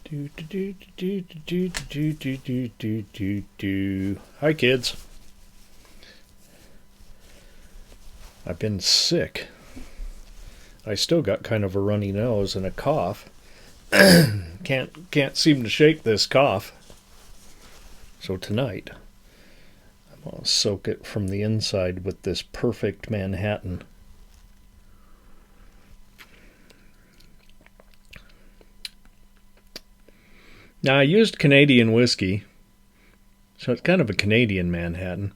Hi, kids. I've been sick. I still got kind of a runny nose and a cough. Can't seem to shake this cough. So tonight, I'm gonna soak it from the inside with this perfect Manhattan. Now, I used Canadian whiskey, so it's kind of a Canadian Manhattan.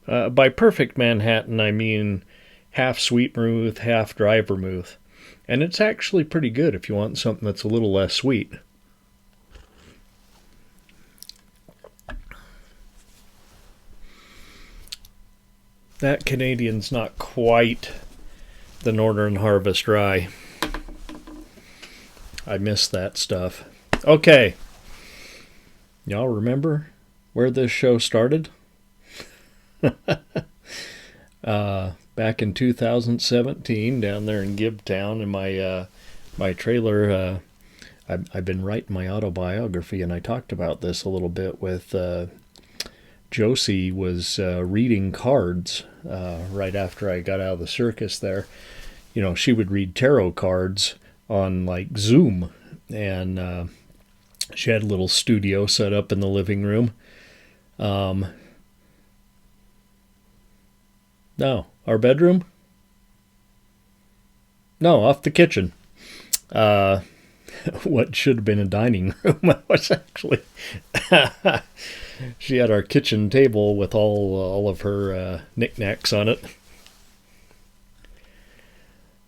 By perfect Manhattan, I mean half sweet vermouth, half dry vermouth. And it's actually pretty good if you want something that's a little less sweet. That Canadian's not quite the Northern Harvest Rye. I miss that stuff. Okay. Y'all remember where this show started? Back in 2017, down there in Gibtown, in my trailer, I've been writing my autobiography, and I talked about this a little bit with Josie was reading cards right after I got out of the circus there. You know, she would read tarot cards on like Zoom, and she had a little studio set up in the living room. No, our bedroom? No, off the kitchen. What should have been a dining room was actually... She had our kitchen table with all of her knickknacks on it.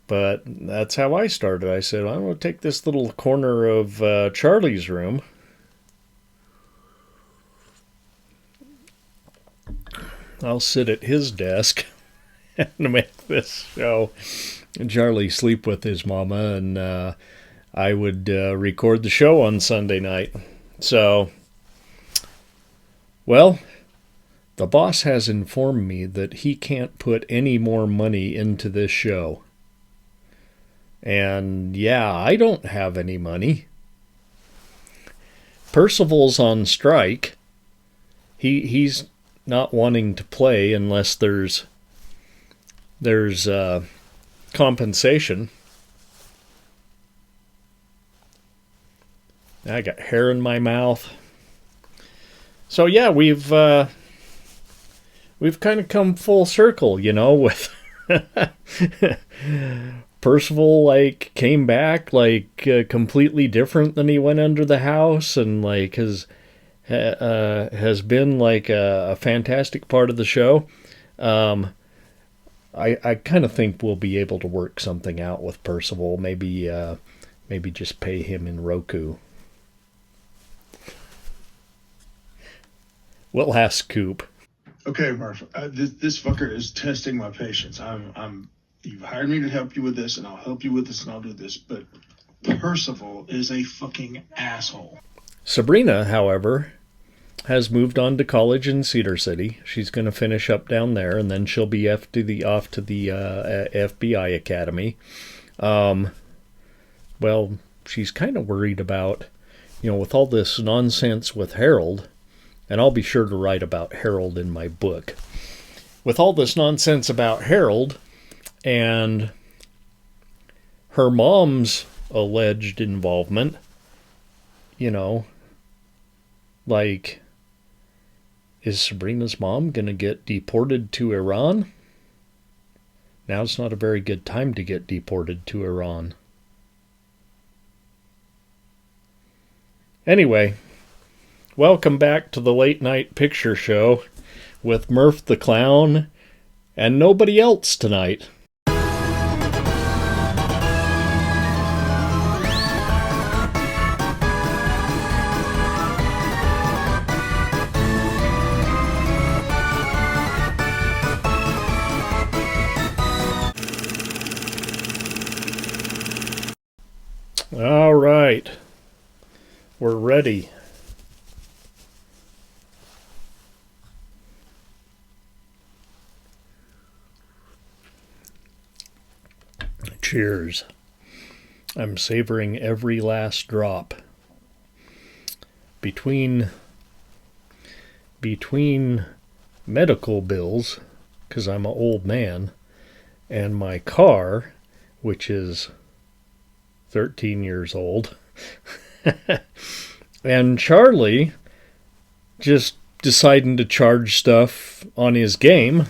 But that's how I started. I said, I'm going to take this little corner of Charlie's room. I'll sit at his desk and make this show. And Charlie sleep with his mama, and I would record the show on Sunday night. So, well, the boss has informed me that he can't put any more money into this show. And yeah, I don't have any money. Percival's on strike. He's not wanting to play unless there's compensation. I got hair in my mouth. So yeah, we've kind of come full circle, you know, with Percival, like, came back, like, completely different than he went under the house, and, like, has been, like, a fantastic part of the show. I kind of think we'll be able to work something out with Percival. Maybe just pay him in Roku. We'll ask Coop. Okay, Murph, this fucker is testing my patience. You've hired me to help you with this, and I'll help you with this, and I'll do this, but Percival is a fucking asshole. Sabrina, however, has moved on to college in Cedar City. She's going to finish up down there, and then she'll be off to the FBI Academy. Well, she's kind of worried about, you know, with all this nonsense with Harold, and I'll be sure to write about Harold in my book. With all this nonsense about Harold and her mom's alleged involvement, you know, like, is Sabrina's mom going to get deported to Iran? Now's not a very good time to get deported to Iran. Anyway, welcome back to the Late Night Picture Show with Murph the Clown and nobody else tonight. All right, we're ready. Cheers. I'm savoring every last drop. between medical bills, because I'm an old man, and my car, which is 13 years old, and Charlie just deciding to charge stuff on his game,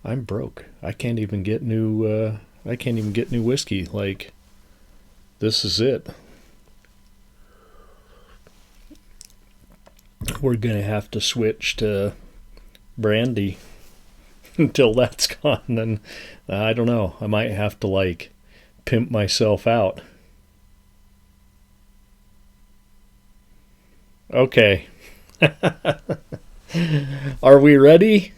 I'm broke. I can't even get new whiskey. Like, this is it. We're gonna have to switch to brandy until that's gone. And I don't know. I might have to like pimp myself out. Okay. Are we ready?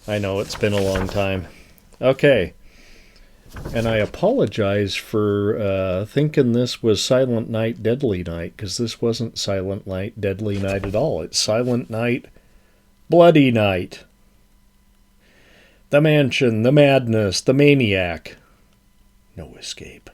I know it's been a long time. Okay. And I apologize for thinking this was Silent Night, Deadly Night, because this wasn't Silent Night, Deadly Night at all. It's Silent Night, Bloody Night. The mansion, the madness, the maniac. No escape.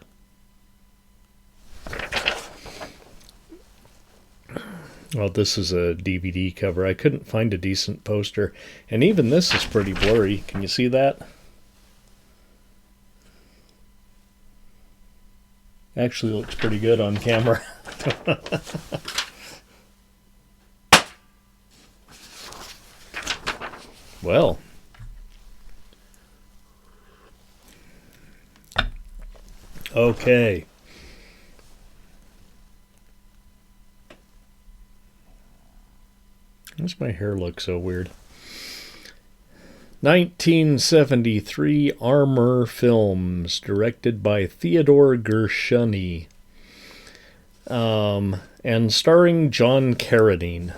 Well, this is a DVD cover. I couldn't find a decent poster. And even this is pretty blurry. Can you see that? Actually looks pretty good on camera. Well. Okay. Why does my hair look so weird? 1973 Armour Films, directed by Theodore Gershuni, and starring John Carradine.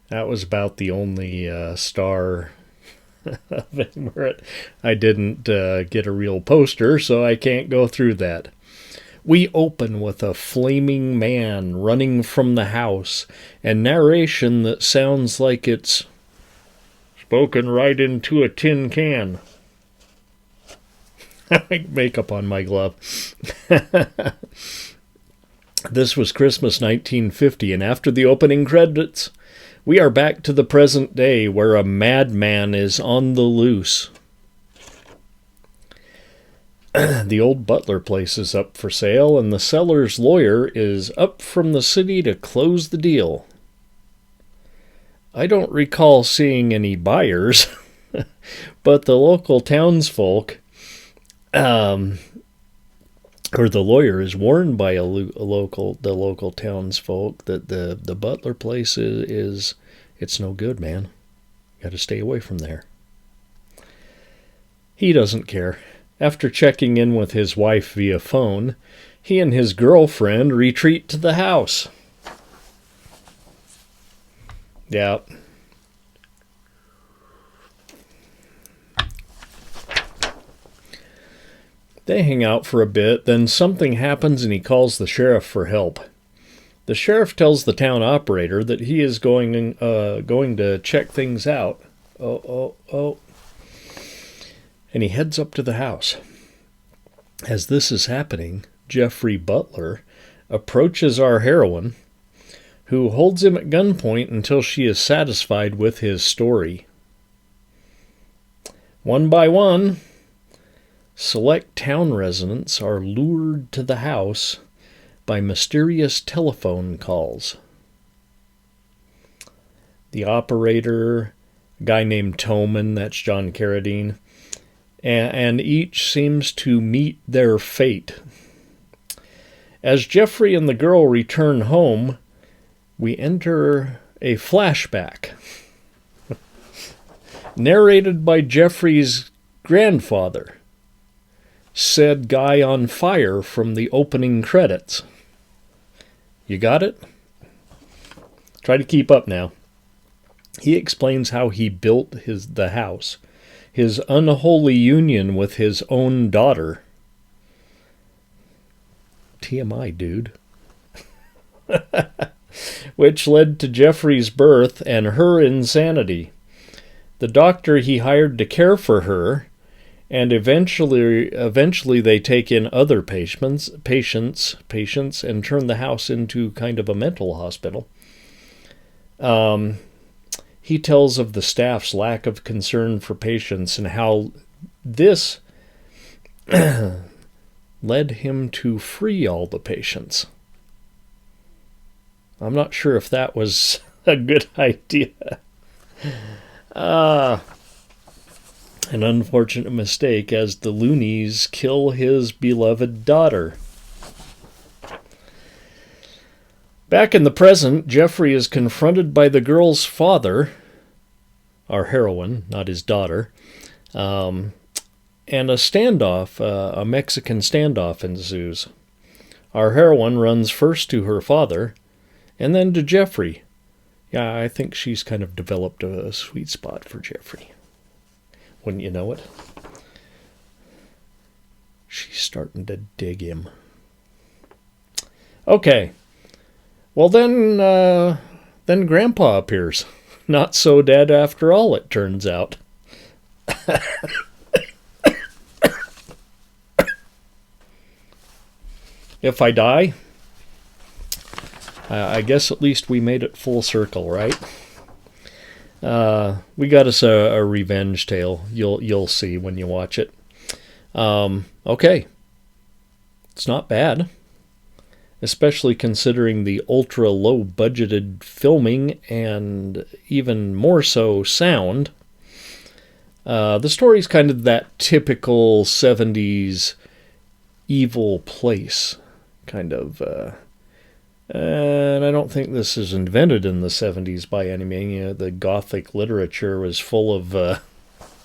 That was about the only star of it where I didn't get a real poster, so I can't go through that. We open with a flaming man running from the house, and narration that sounds like it's spoken right into a tin can. Makeup on my glove. This was Christmas 1950, and after the opening credits, we are back to the present day where a madman is on the loose. The old Butler place is up for sale, and the seller's lawyer is up from the city to close the deal. I don't recall seeing any buyers, but the local townsfolk, or the lawyer is warned by the local townsfolk that the Butler place is it's no good, man. You got to stay away from there. He doesn't care. After checking in with his wife via phone, he and his girlfriend retreat to the house. Yeah. They hang out for a bit, then something happens and he calls the sheriff for help. The sheriff tells the town operator that he is going to check things out. Oh. And he heads up to the house. As this is happening, Jeffrey Butler approaches our heroine, who holds him at gunpoint until she is satisfied with his story. One by one, select town residents are lured to the house by mysterious telephone calls. The operator, a guy named Toman, that's John Carradine, and each seems to meet their fate. As Jeffrey and the girl return home, we enter a flashback, narrated by Jeffrey's grandfather, said guy on fire from the opening credits. You got it? Try to keep up now. He explains how he built the house, his unholy union with his own daughter. TMI, dude. Which led to Jeffrey's birth and her insanity. The doctor he hired to care for her And eventually they take in other patients, and turn the house into kind of a mental hospital. He tells of the staff's lack of concern for patients and how this led him to free all the patients. I'm not sure if that was a good idea. An unfortunate mistake as the loonies kill his beloved daughter. Back in the present, Jeffrey is confronted by the girl's father, our heroine, not his daughter, and a standoff, a Mexican standoff ensues. Our heroine runs first to her father, and then to Jeffrey. Yeah, I think she's kind of developed a sweet spot for Jeffrey. Wouldn't you know it? She's starting to dig him. Okay. Well, then Grandpa appears. Not so dead after all, it turns out. If I die, I guess at least we made it full circle, right? We got us a revenge tale. You'll see when you watch it. Okay. It's not bad. Especially considering the ultra low budgeted filming and even more so sound. The story's kind of that typical 70s evil place kind of, and I don't think this is invented in the 70s by any means. The Gothic literature was full of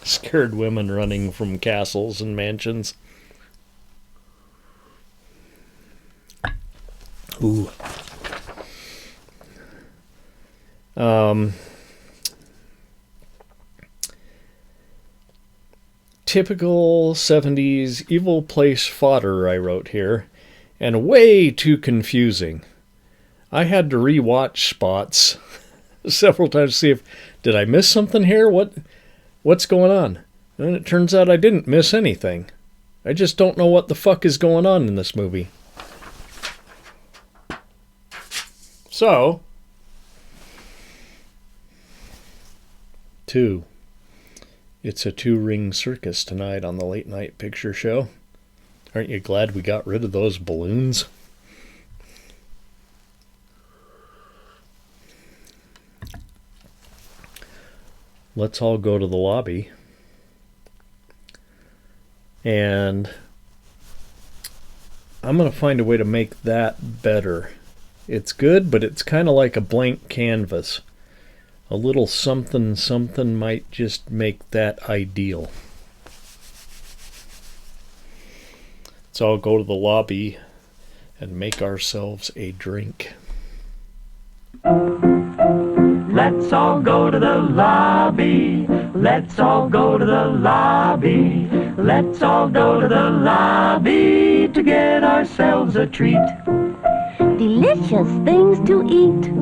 scared women running from castles and mansions. Ooh. Typical 70s evil place fodder, I wrote here, and way too confusing. I had to rewatch spots several times to see if, did I miss something here? What's going on? And it turns out I didn't miss anything. I just don't know what the fuck is going on in this movie. So, 2. It's a 2-ring circus tonight on the Late Night Picture Show. Aren't you glad we got rid of those balloons? Let's all go to the lobby. And I'm going to find a way to make that better. It's good, but it's kind of like a blank canvas. A little something might just make that ideal. So I'll go to the lobby and make ourselves a drink. Let's all go to the lobby. Let's all go to the lobby. Let's all go to the lobby to get ourselves a treat. Delicious things to eat.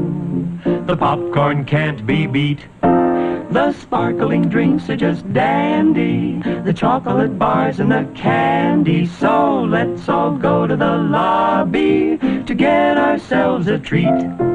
The popcorn can't be beat. The sparkling drinks are just dandy. The chocolate bars and the candy. So let's all go to the lobby to get ourselves a treat.